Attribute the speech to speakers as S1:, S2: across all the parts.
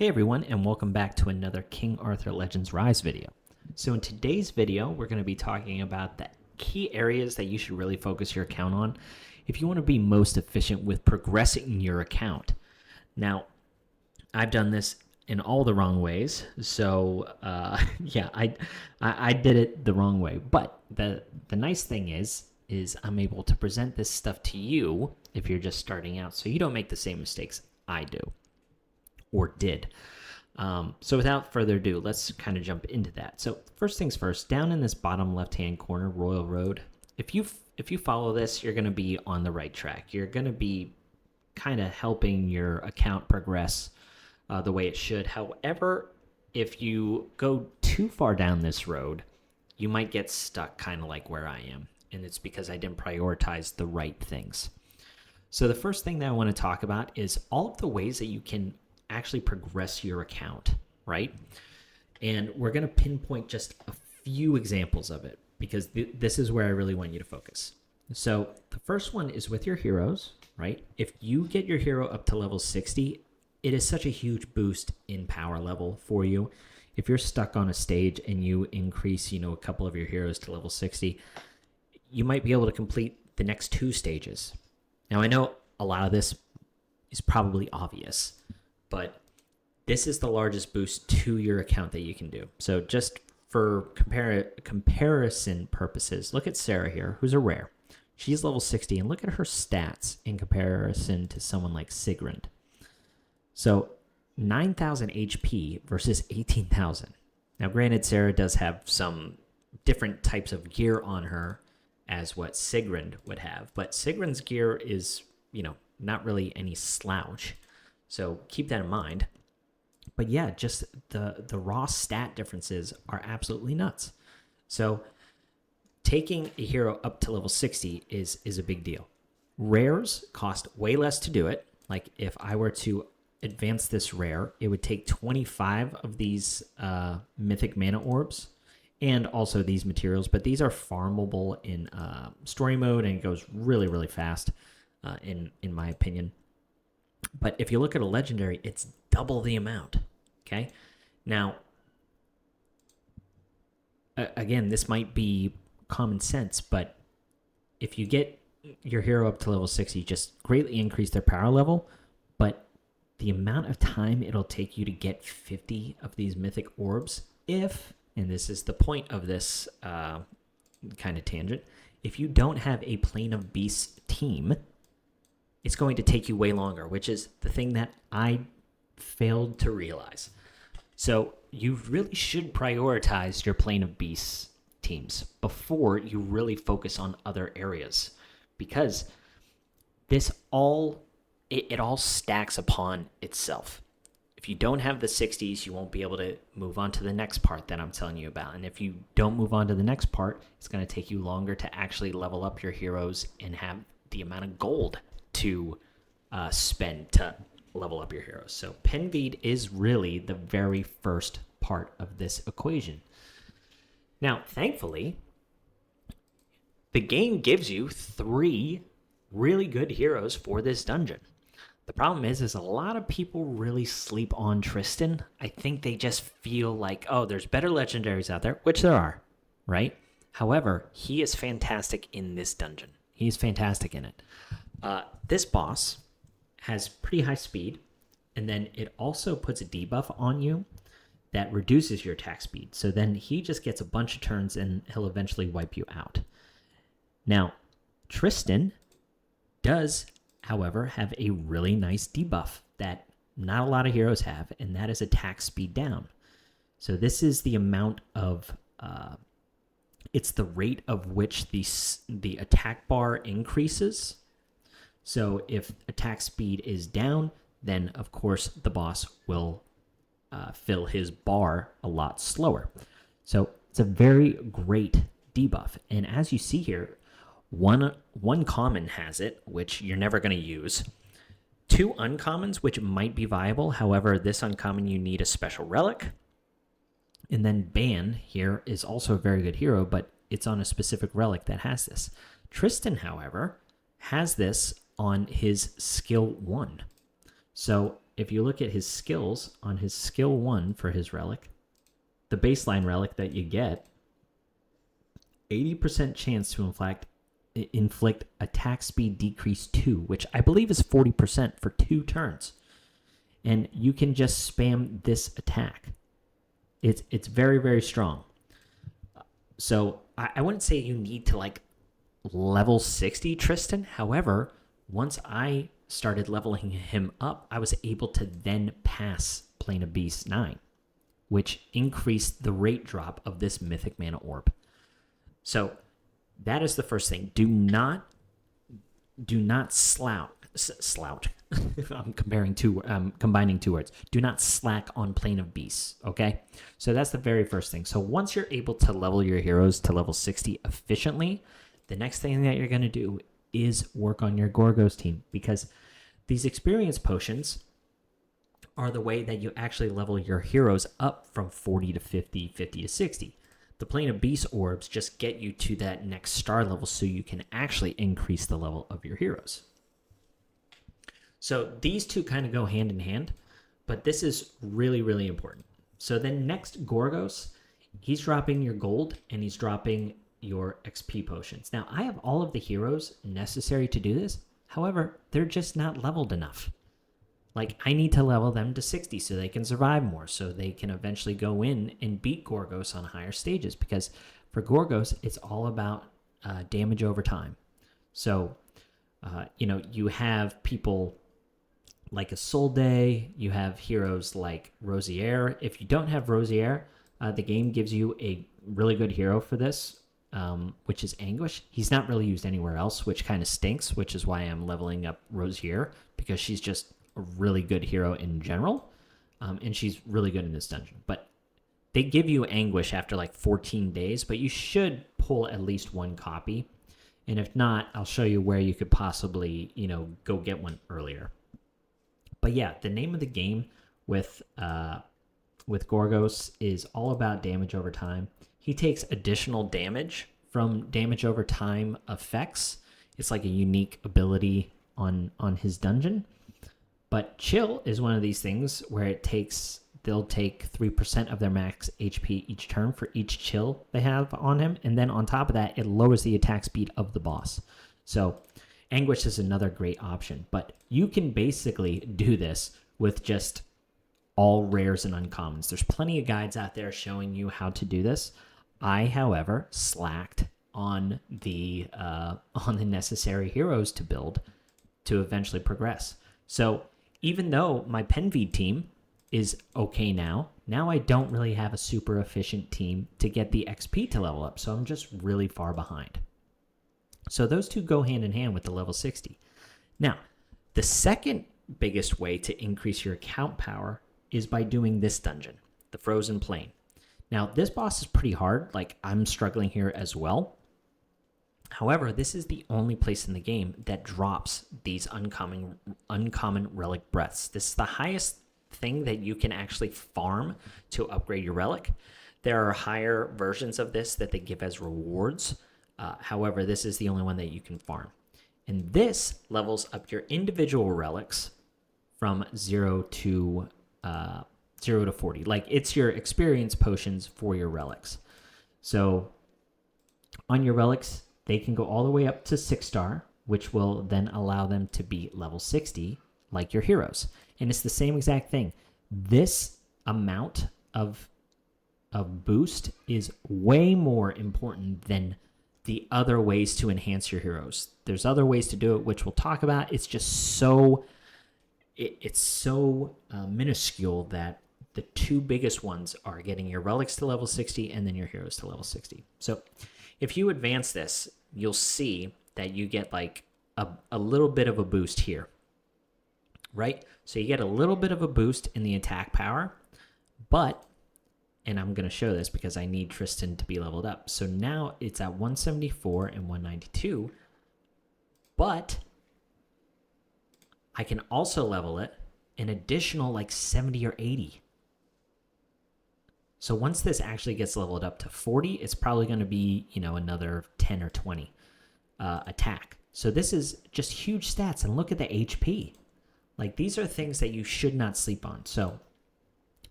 S1: Hey everyone, and welcome back to another King Arthur Legends Rise video. So in today's video, we're going to be talking about the key areas that you should really focus your account on if you want to be most efficient with progressing your account. Now, I've done this in all the wrong ways, so yeah, I did it the wrong way. But the nice thing is I'm able to present this stuff to you if you're just starting out, so you don't make the same mistakes I do. Or did. So without further ado, let's kind of jump into that. So first things first, down in this bottom left-hand corner, Royal Road, if you follow this, you're going to be on the right track. You're going to be kind of helping your account progress the way it should. However, if you go too far down this road, you might get stuck kind of like where I am. And it's because I didn't prioritize the right things. So the first thing that I want to talk about is all of the ways that you can actually progress your account, right? And we're going to pinpoint just a few examples of it because this is where I really want you to focus. So the first one is with your heroes, right? If you get your hero up to level 60, it is such a huge boost in power level for you. If you're stuck on a stage and you increase, a couple of your heroes to level 60, you might be able to complete the next 2 stages. Now, I know a lot of this is probably obvious, but this is the largest boost to your account that you can do. So just for comparison purposes, look at Sarah here, who's a rare. She's level 60, and look at her stats in comparison to someone like Sigrund. So 9,000 HP versus 18,000. Now, granted, Sarah does have some different types of gear on her as what Sigrund would have, but Sigrund's gear is, not really any slouch. So keep that in mind. But yeah, just the raw stat differences are absolutely nuts. So taking a hero up to level 60 is a big deal. Rares cost way less to do it. Like if I were to advance this rare, it would take 25 of these mythic mana orbs and also these materials. But these are farmable in story mode, and it goes really, really fast in my opinion. But if you look at a legendary, it's double the amount, okay? Now, again, this might be common sense, but if you get your hero up to level 60, just greatly increase their power level, but the amount of time it'll take you to get 50 of these mythic orbs, and this is the point of this kind of tangent, if you don't have a Plane of Beasts team, it's going to take you way longer, which is the thing that I failed to realize. So you really should prioritize your Plane of Beasts teams before you really focus on other areas, because this all stacks upon itself. If you don't have the 60s, you won't be able to move on to the next part that I'm telling you about. And if you don't move on to the next part, it's going to take you longer to actually level up your heroes and have the amount of gold to spend to level up your heroes. So Penveed is really the very first part of this equation. Now, thankfully, the game gives you 3 really good heroes for this dungeon. The problem is a lot of people really sleep on Tristan. I think they just feel like, oh, there's better legendaries out there, which there are, right? However, he is fantastic in this dungeon. He's fantastic in it. This boss has pretty high speed, and then it also puts a debuff on you that reduces your attack speed. So then he just gets a bunch of turns, and he'll eventually wipe you out. Now, Tristan does, however, have a really nice debuff that not a lot of heroes have, and that is attack speed down. So this is the amount of... it's the rate of which the attack bar increases. So if attack speed is down, then of course the boss will fill his bar a lot slower. So it's a very great debuff. And as you see here, one common has it, which you're never going to use. 2 uncommons, which might be viable. However, this uncommon, you need a special relic. And then Ban here is also a very good hero, but it's on a specific relic that has this. Tristan, however, has this on his skill 1. So if you look at his skills on his skill 1 for his relic, the baseline relic that you get, 80% chance to inflict attack speed decrease 2, which I believe is 40% for 2 turns. And you can just spam this attack. It's very, very strong. So I wouldn't say you need to like level 60 Tristan. However, once I started leveling him up, I was able to then pass Plane of Beasts 9, which increased the rate drop of this Mythic Mana Orb. So that is the first thing. Do not slout. I'm combining two words. Do not slack on Plane of Beasts, okay? So that's the very first thing. So once you're able to level your heroes to level 60 efficiently, the next thing that you're going to do is work on your Gorgos team, because these experience potions are the way that you actually level your heroes up from 40 to 50, 50 to 60. The Plane of Beast orbs just get you to that next star level so you can actually increase the level of your heroes. So these two kind of go hand in hand, but this is really, really important. So then next, Gorgos, he's dropping your gold and he's dropping your XP potions. Now, I have all of the heroes necessary to do this. However, they're just not leveled enough. Like, I need to level them to 60 so they can survive more, so they can eventually go in and beat Gorgos on higher stages, because for Gorgos, it's all about damage over time. So, you have people like a Solday, you have heroes like Rosier. If you don't have Rosier, the game gives you a really good hero for this, which is Anguish. He's not really used anywhere else, which kind of stinks, which is why I'm leveling up Rosier, because she's just a really good hero in general, and she's really good in this dungeon. But they give you Anguish after like 14 days, but you should pull at least one copy. And if not, I'll show you where you could possibly, go get one earlier. But yeah, the name of the game with Gorgos is all about damage over time. He takes additional damage from damage over time effects. It's like a unique ability on his dungeon. But Chill is one of these things where they'll take 3% of their max HP each turn for each chill they have on him. And then on top of that, it lowers the attack speed of the boss. So Anguish is another great option. But you can basically do this with just all rares and uncommons. There's plenty of guides out there showing you how to do this. I, however, slacked on the necessary heroes to build to eventually progress. So even though my Penveed team is okay now I don't really have a super efficient team to get the XP to level up, so I'm just really far behind. So those two go hand in hand with the level 60. Now, the second biggest way to increase your account power is by doing this dungeon, the Frozen Plain. Now, this boss is pretty hard. Like, I'm struggling here as well. However, this is the only place in the game that drops these uncommon relic breaths. This is the highest thing that you can actually farm to upgrade your relic. There are higher versions of this that they give as rewards. However, this is the only one that you can farm. And this levels up your individual relics from 0 to 40. Like, it's your experience potions for your relics. So on your relics, they can go all the way up to 6-star, which will then allow them to be level 60, like your heroes. And it's the same exact thing. This amount of boost is way more important than the other ways to enhance your heroes. There's other ways to do it, which we'll talk about. It's just so minuscule that the two biggest ones are getting your relics to level 60 and then your heroes to level 60. So if you advance this, you'll see that you get like a little bit of a boost here, right? So you get a little bit of a boost in the attack power, but, and I'm going to show this because I need Tristan to be leveled up. So now it's at 174 and 192, but I can also level it an additional like 70 or 80. So once this actually gets leveled up to 40, it's probably going to be, another 10 or 20 attack. So this is just huge stats. And look at the HP. Like, these are things that you should not sleep on. So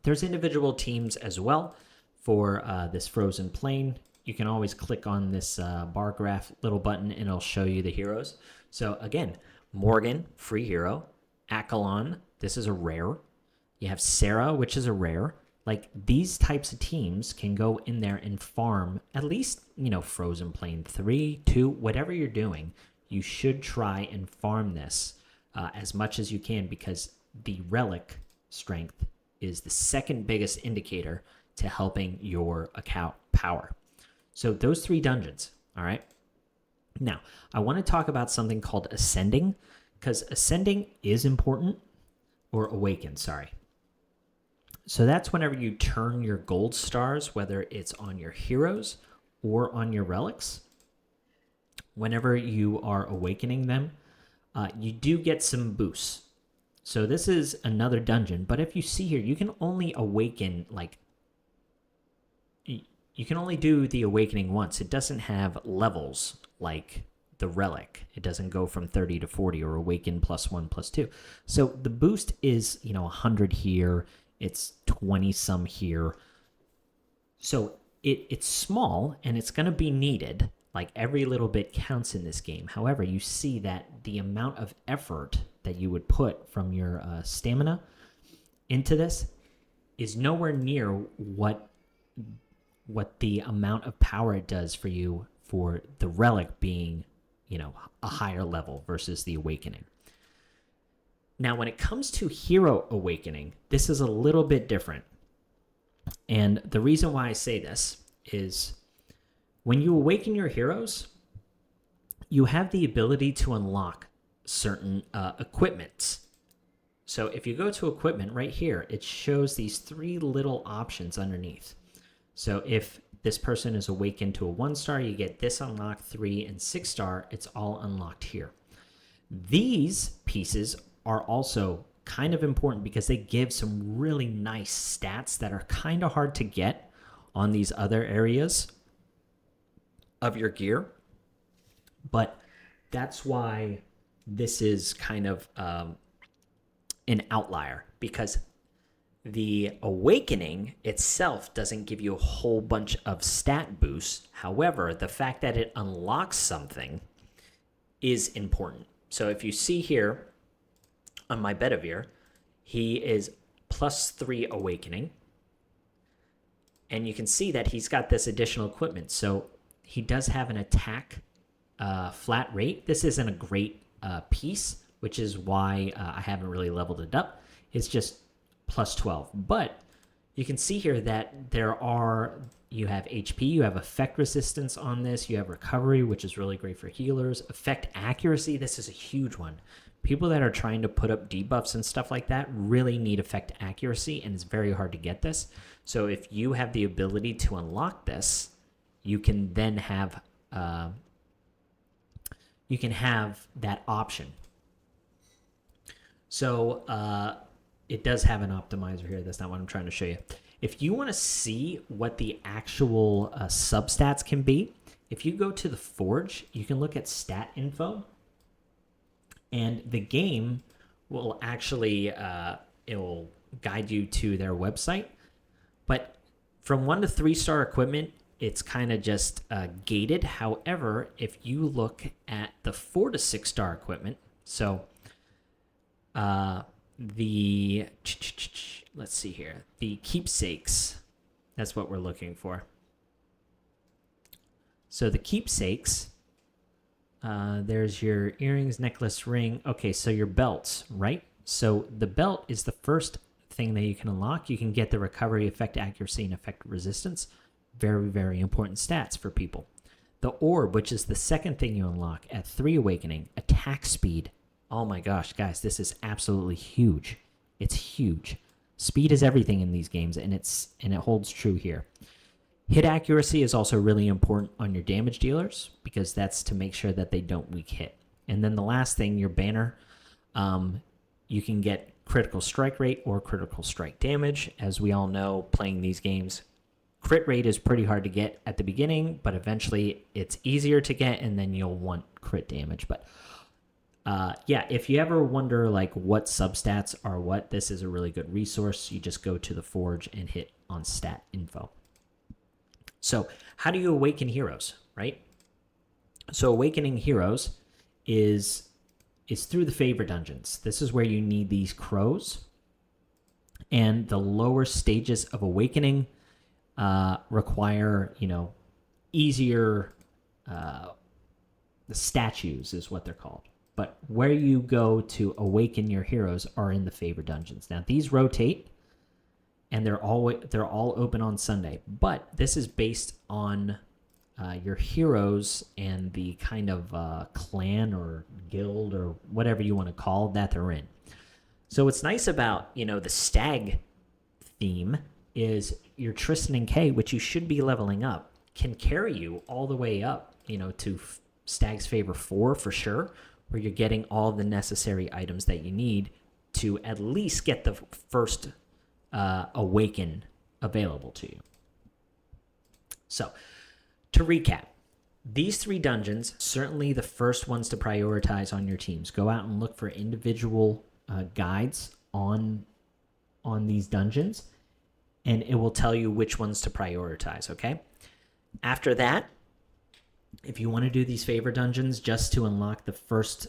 S1: there's individual teams as well for this frozen plain. You can always click on this bar graph little button and it'll show you the heroes. So again, Morgan, free hero. Akalon, this is a rare. You have Sarah, which is a rare. Like, these types of teams can go in there and farm at least, frozen plain 3, 2, whatever you're doing. You should try and farm this as much as you can, because the relic strength is the second biggest indicator to helping your account power. So those 3 dungeons, all right? Now, I want to talk about something called ascending, because ascending is important, or awaken, sorry. So that's whenever you turn your gold stars, whether it's on your heroes or on your relics. Whenever you are awakening them, you do get some boosts. So this is another dungeon, but if you see here, you can only awaken, you can only do the awakening once. It doesn't have levels like the relic. It doesn't go from 30 to 40 or awaken +1, +2. So the boost is, 100 here. It's 20 some here. So it's small and it's going to be needed. Like, every little bit counts in this game. However, you see that the amount of effort that you would put from your stamina into this is nowhere near what the amount of power it does for you for the relic being, a higher level versus the awakening. Now, when it comes to hero awakening, this is a little bit different. And the reason why I say this is when you awaken your heroes, you have the ability to unlock certain equipments. So if you go to equipment right here, it shows these 3 little options underneath. So if this person is awakened to a 1-star, you get this unlocked, 3 and 6-star. It's all unlocked here. These pieces are also kind of important because they give some really nice stats that are kind of hard to get on these other areas of your gear. But that's why this is kind of an outlier, because the awakening itself doesn't give you a whole bunch of stat boosts. However, the fact that it unlocks something is important. So if you see here on my Bedivere, he is +3 awakening. And you can see that he's got this additional equipment. So he does have an attack flat rate. This isn't a great piece, which is why I haven't really leveled it up. It's just +12. But you can see here that you have HP, you have effect resistance on this, you have recovery, which is really great for healers. Effect accuracy, this is a huge one. People that are trying to put up debuffs and stuff like that really need effect accuracy, and it's very hard to get this. So if you have the ability to unlock this, you can then have that option. So it does have an optimizer here. That's not what I'm trying to show you. If you want to see what the actual substats can be, if you go to the Forge, you can look at stat info, and the game will actually it will guide you to their website. But from 1 to 3-star equipment, it's kind of just gated. However, if you look at the 4 to 6-star equipment, so let's see here, the keepsakes, that's what we're looking for. So the keepsakes, there's your earrings, necklace, ring. Okay, so your belts, right? So the belt is the first thing that you can unlock. You can get the recovery, effect accuracy, and effect resistance. Very, very important stats for people. The orb, which is the second thing you unlock at 3 awakening, attack speed. Oh my gosh, guys, this is absolutely huge. It's huge. Speed is everything in these games, and it holds true here. Hit accuracy is also really important on your damage dealers, because that's to make sure that they don't weak hit. And then the last thing, your banner, you can get critical strike rate or critical strike damage. As we all know, playing these games, crit rate is pretty hard to get at the beginning, but eventually it's easier to get, and then you'll want crit damage. But Yeah, if you ever wonder like what substats are what, this is a really good resource. You just go to the Forge and hit on stat info. So how do you awaken heroes, right? So awakening heroes is through the favor dungeons. This is where you need these crows, and the lower stages of awakening require easier the statues is what they're called. But where you go to awaken your heroes are in the favor dungeons. Now these rotate, and they're all open on Sunday. But this is based on your heroes and the kind of clan or guild or whatever you want to call that they're in. So what's nice about the stag theme is your Tristan and Kay, which you should be leveling up, can carry you all the way up, to Stag's Favor 4 for sure, where you're getting all the necessary items that you need to at least get the first awaken available to you. So, to recap, these 3 dungeons, certainly the first ones to prioritize on your teams. Go out and look for individual guides on these dungeons, and it will tell you which ones to prioritize, okay? After that, if you want to do these favor dungeons just to unlock the first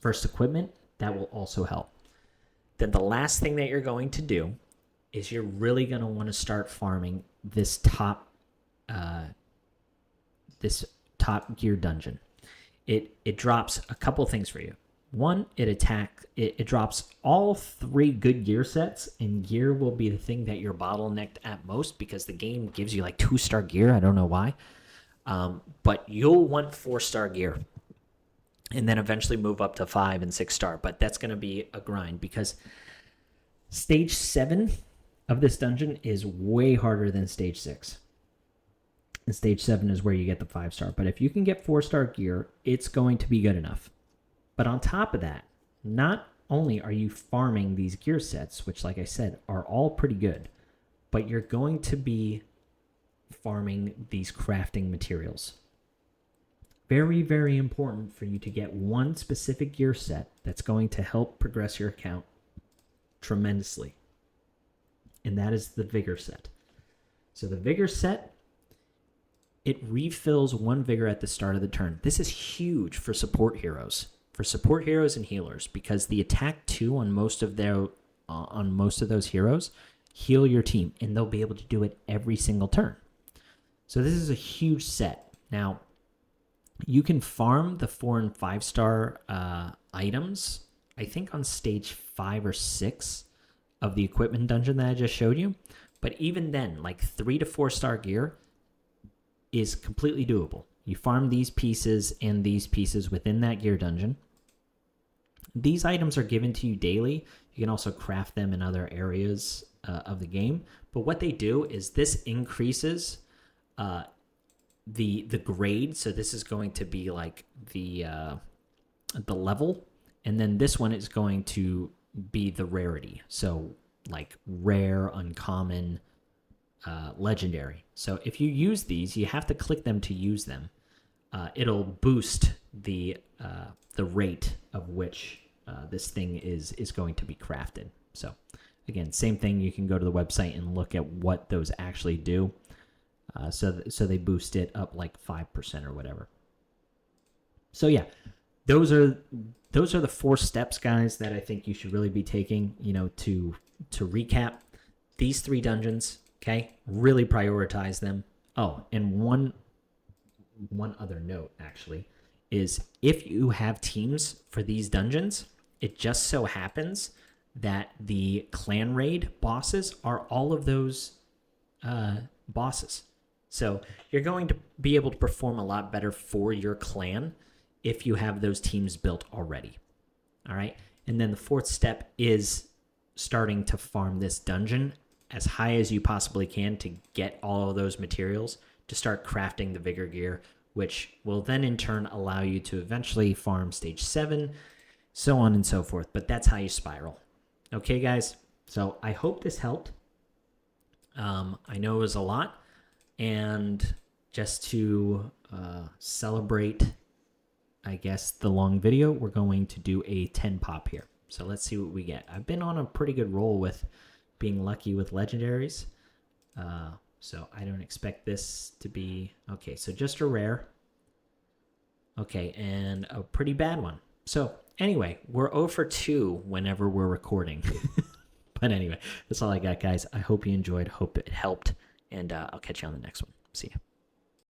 S1: equipment, that will also help. Then the last thing that you're going to do is you're really going to want to start farming this top gear dungeon. It drops a couple things for you. One, it drops all 3 good gear sets, and gear will be the thing that you're bottlenecked at most because the game gives you like 2-star gear. I don't know why. But you'll want 4-star gear and then eventually move up to 5 and 6-star. But that's going to be a grind because stage 7 of this dungeon is way harder than stage 6. And stage 7 is where you get the 5-star. But if you can get 4-star gear, it's going to be good enough. But on top of that, not only are you farming these gear sets, which, like I said, are all pretty good, but you're going to be farming these crafting materials. Very, very important for you to get one specific gear set that's going to help progress your account tremendously. And that is the Vigor set. So the Vigor set, it refills 1 Vigor at the start of the turn. This is huge for support heroes. For support heroes and healers, because the attack 2 on most of those heroes heal your team, and they'll be able to do it every single turn. So this is a huge set. Now, you can farm the 4 and 5-star items, I think on stage 5 or 6 of the equipment dungeon that I just showed you. But even then, like 3 to 4-star gear is completely doable. You farm these pieces and these pieces within that gear dungeon. These items are given to you daily. You can also craft them in other areas of the game. But what they do is this increases the grade. So this is going to be like the level, and then this one is going to be the rarity. So like rare, uncommon, legendary. So if you use these, you have to click them to use them. It'll boost the rate of which this thing is going to be crafted. So again, same thing. You can go to the website and look at what those actually do. So they boost it up like 5% or whatever. So yeah, those are the 4 steps, guys, that I think you should really be taking. To recap, these 3 dungeons. Okay, really prioritize them. Oh, and one other note actually is if you have teams for these dungeons, it just so happens that the clan raid bosses are all of those bosses. So you're going to be able to perform a lot better for your clan if you have those teams built already. All right. And then the 4th step is starting to farm this dungeon as high as you possibly can to get all of those materials to start crafting the Vigor gear, which will then in turn allow you to eventually farm stage 7, so on and so forth. But that's how you spiral. Okay, guys? So I hope this helped. I know it was a lot. And just to celebrate I guess, the long video, we're going to do a 10 pop here. So let's see what we get. I've been on a pretty good roll with being lucky with legendaries. So I don't expect this to be... Okay, so just a rare. Okay, and a pretty bad one. So anyway, we're 0 for 2 whenever we're recording. But anyway, that's all I got, guys. I hope you enjoyed. Hope it helped. And I'll catch you on the next one. See ya.